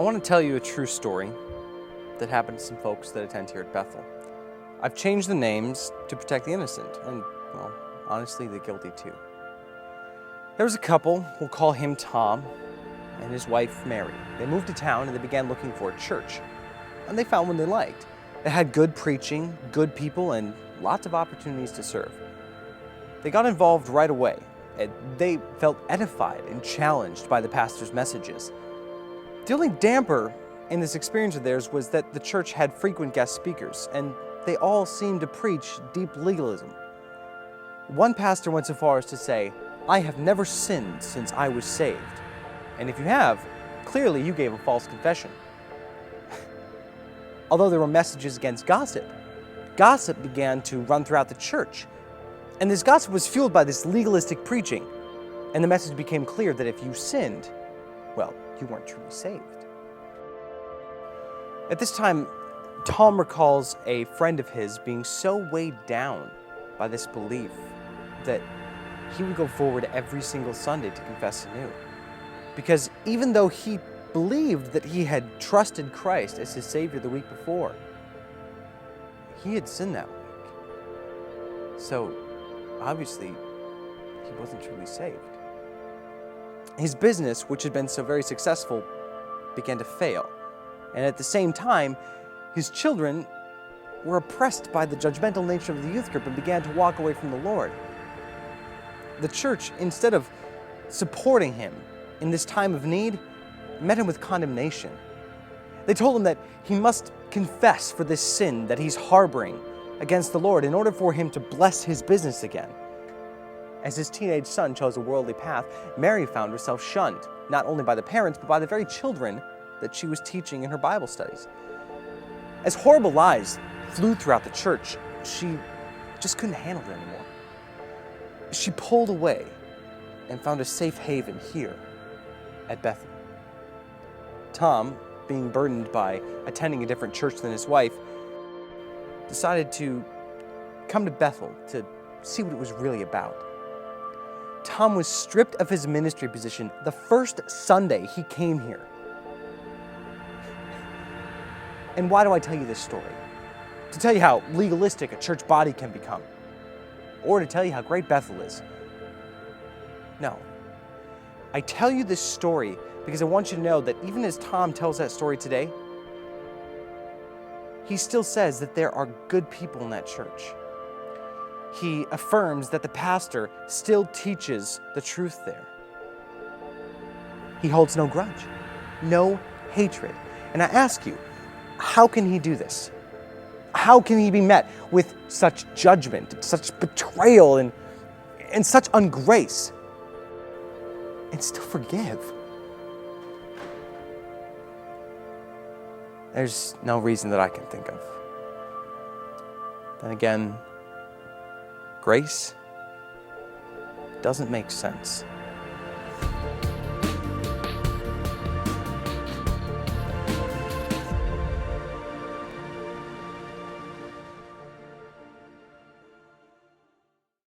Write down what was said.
I want to tell you a true story that happened to some folks that attend here at Bethel. I've changed the names to protect the innocent, and, well, honestly, the guilty too. There was a couple, we'll call him Tom, and his wife Mary. They moved to town and they began looking for a church, and they found one they liked. It had good preaching, good people, and lots of opportunities to serve. They got involved right away, and they felt edified and challenged by the pastor's messages. The only damper in this experience of theirs was that the church had frequent guest speakers, and they all seemed to preach deep legalism. One pastor went so far as to say, "I have never sinned since I was saved. And if you have, clearly you gave a false confession." Although there were messages against gossip, gossip began to run throughout the church. And this gossip was fueled by this legalistic preaching. And the message became clear that if you sinned, well, you weren't truly saved. At this time, Tom recalls a friend of his being so weighed down by this belief that he would go forward every single Sunday to confess anew. Because even though he believed that he had trusted Christ as his Savior the week before, he had sinned that week. So, obviously, he wasn't truly saved. His business, which had been so very successful, began to fail. And at the same time, his children were oppressed by the judgmental nature of the youth group and began to walk away from the Lord. The church, instead of supporting him in this time of need, met him with condemnation. They told him that he must confess for this sin that he's harboring against the Lord in order for him to bless his business again. As his teenage son chose a worldly path, Mary found herself shunned, not only by the parents, but by the very children that she was teaching in her Bible studies. As horrible lies flew throughout the church, she just couldn't handle it anymore. She pulled away and found a safe haven here at Bethel. Tom, being burdened by attending a different church than his wife, decided to come to Bethel to see what it was really about. Tom was stripped of his ministry position the first Sunday he came here. And why do I tell you this story? To tell you how legalistic a church body can become, or to tell you how great Bethel is. No. I tell you this story because I want you to know that even as Tom tells that story today, he still says that there are good people in that church. He affirms that the pastor still teaches the truth there. He holds no grudge, no hatred. And I ask you, how can he do this? How can he be met with such judgment, such betrayal, and such ungrace, and still forgive? There's no reason that I can think of. Then again, grace doesn't make sense.